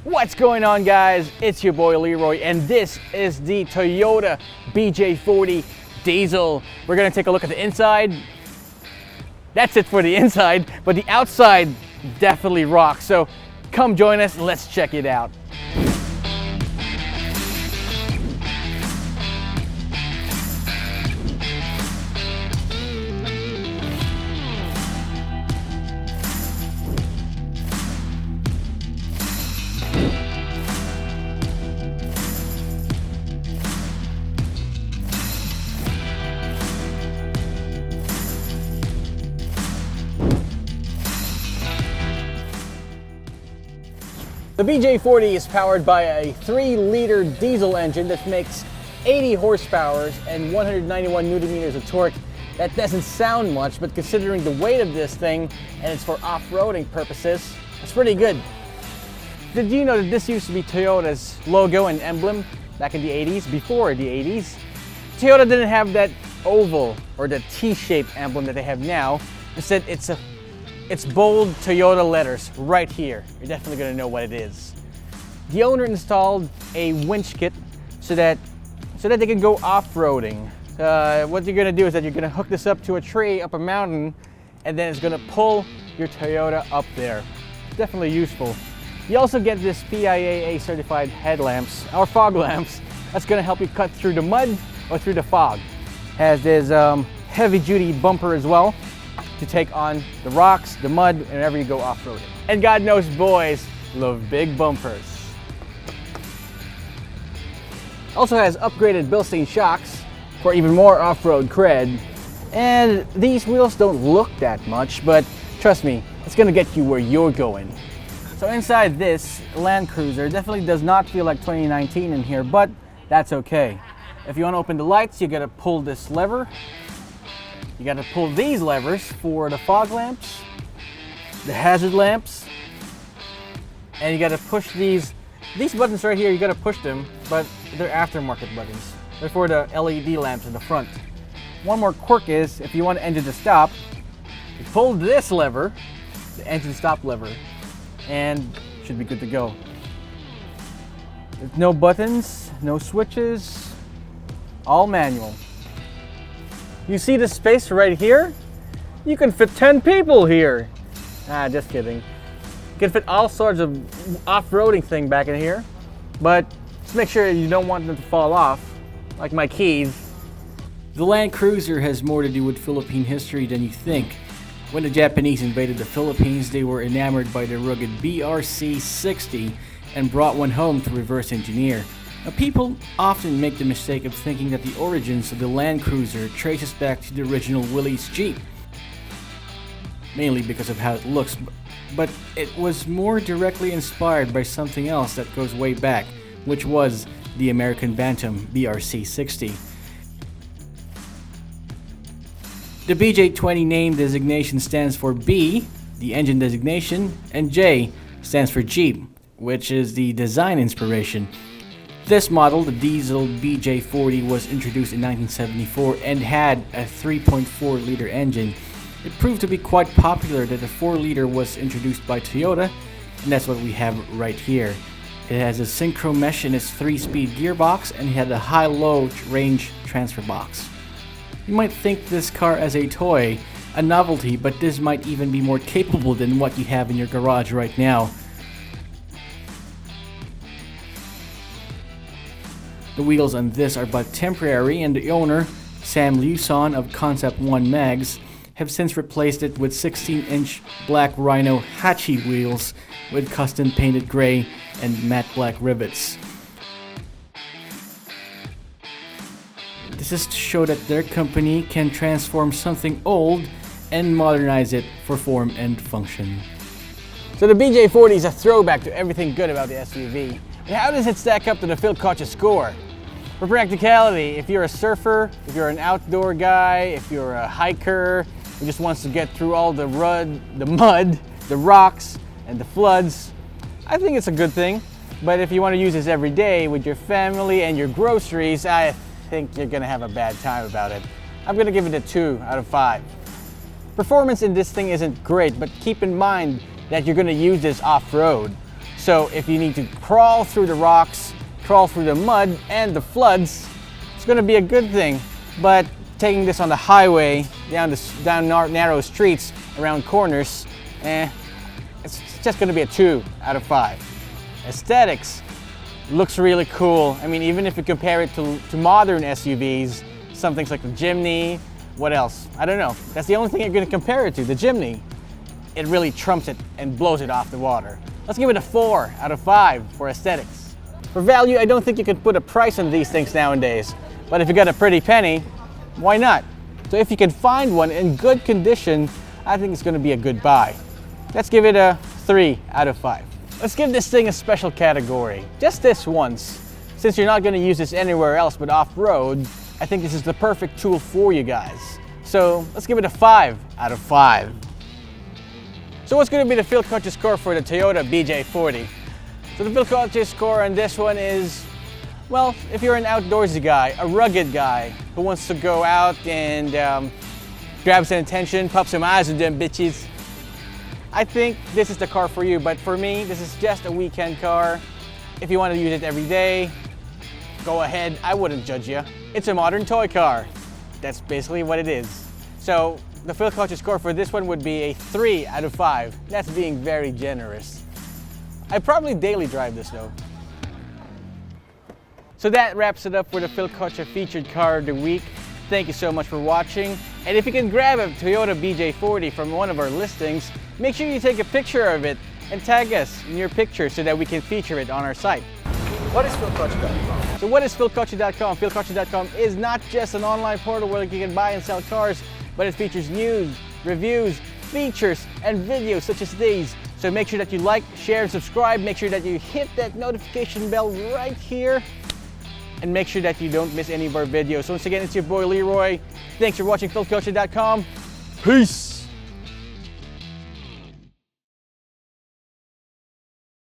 What's going on, guys? It's your boy Leroy, and this is the Toyota BJ40 diesel. We're gonna take a look at the inside. That's it for the inside, but the outside definitely rocks. So come join us and let's check it out. The BJ40 is powered by a 3-liter diesel engine that makes 80 horsepower and 191 newton meters of torque. That doesn't sound much, but considering the weight of this thing and it's for off-roading purposes, it's pretty good. Did you know that this used to be Toyota's logo and emblem back in the 80s, before the 80s? Toyota didn't have that oval or the T-shaped emblem that they have now. Instead, it's bold Toyota letters right here. You're definitely gonna know what it is. The owner installed a winch kit so that they can go off-roading. What you're gonna do is that you're gonna hook this up to a tree up a mountain, and then it's gonna pull your Toyota up there. Definitely useful. You also get this PIAA certified headlamps or fog lamps. That's gonna help you cut through the mud or through the fog. Has this heavy-duty bumper as well to take on the rocks, the mud, whenever you go off-roading. And God knows boys love big bumpers. Also has upgraded Bilstein shocks for even more off-road cred. And these wheels don't look that much, but trust me, it's gonna get you where you're going. So inside this Land Cruiser definitely does not feel like 2019 in here, but that's okay. If you want to open the lights, you gotta pull this lever. You got to pull these levers for the fog lamps, the hazard lamps, and you got to push these buttons right here. You got to push them, but they're aftermarket buttons. They're for the LED lamps in the front. One more quirk is, if you want the engine to stop, you pull this lever, the engine stop lever, and it should be good to go. There's no buttons, no switches, all manual. You see the space right here? You can fit 10 people here. Just kidding. You can fit all sorts of off-roading thing back in here, but just make sure you don't want them to fall off, like my keys. The Land Cruiser has more to do with Philippine history than you think. When the Japanese invaded the Philippines, they were enamored by the rugged BRC-60 and brought one home to reverse engineer. Now, people often make the mistake of thinking that the origins of the Land Cruiser traces back to the original Willys Jeep, mainly because of how it looks, but it was more directly inspired by something else that goes way back, which was the American Bantam BRC-60. The BJ20 name designation stands for B, the engine designation, and J stands for Jeep, which is the design inspiration. This model, the diesel BJ40, was introduced in 1974 and had a 3.4-liter engine. It proved to be quite popular that the 4-liter was introduced by Toyota, and that's what we have right here. It has a synchro mesh in its 3-speed gearbox, and it had a high-low range transfer box. You might think this car as a toy, a novelty, but this might even be more capable than what you have in your garage right now. The wheels on this are but temporary, and the owner, Sam Lewson of Concept One Mags, have since replaced it with 16-inch black Rhino Hachi wheels with custom painted gray and matte black rivets. This is to show that their company can transform something old and modernize it for form and function. So the BJ40 is a throwback to everything good about the SUV. But how does it stack up to the Philkotse score? For practicality, if you're a surfer, if you're an outdoor guy, if you're a hiker who just wants to get through all the mud, the rocks, and the floods, I think it's a good thing. But if you want to use this every day with your family and your groceries, I think you're going to have a bad time about it. I'm going to give it a 2 out of 5. Performance in this thing isn't great, but keep in mind that you're going to use this off-road. So if you need to crawl through the rocks, crawl through the mud and the floods, it's going to be a good thing. But taking this on the highway, down narrow streets, around corners, it's just going to be a 2 out of 5. Aesthetics, looks really cool. I mean, even if you compare it to modern SUVs, some things like the Jimny, what else? I don't know. That's the only thing you're going to compare it to, the Jimny. It really trumps it and blows it off the water. Let's give it a 4 out of 5 for aesthetics. For value, I don't think you can put a price on these things nowadays, but if you got a pretty penny, why not? So if you can find one in good condition, I think it's going to be a good buy. Let's give it a 3 out of 5. Let's give this thing a special category. Just this once. Since you're not going to use this anywhere else but off-road, I think this is the perfect tool for you guys. So let's give it a 5 out of 5. So what's going to be the Philkotse score for the Toyota BJ40? So the Philkotse score on this one is, well, if you're an outdoorsy guy, a rugged guy who wants to go out and grab some attention, pop some eyes with them bitches, I think this is the car for you. But for me, this is just a weekend car. If you want to use it every day, go ahead, I wouldn't judge you. It's a modern toy car. That's basically what it is. So the Philkotse score for this one would be a 3 out of 5. That's being very generous. I probably daily drive this though. So that wraps it up for the Philkotse featured car of the week. Thank you so much for watching. And if you can grab a Toyota BJ40 from one of our listings, make sure you take a picture of it and tag us in your picture so that we can feature it on our site. What is Philkotse.com? So what is Philkotse.com? Philkotse.com is not just an online portal where you can buy and sell cars, but it features news, reviews, features, and videos such as these. So make sure that you like, share, and subscribe. Make sure that you hit that notification bell right here. And make sure that you don't miss any of our videos. So once again, it's your boy Leroy. Thanks for watching Philkotse.com. Peace!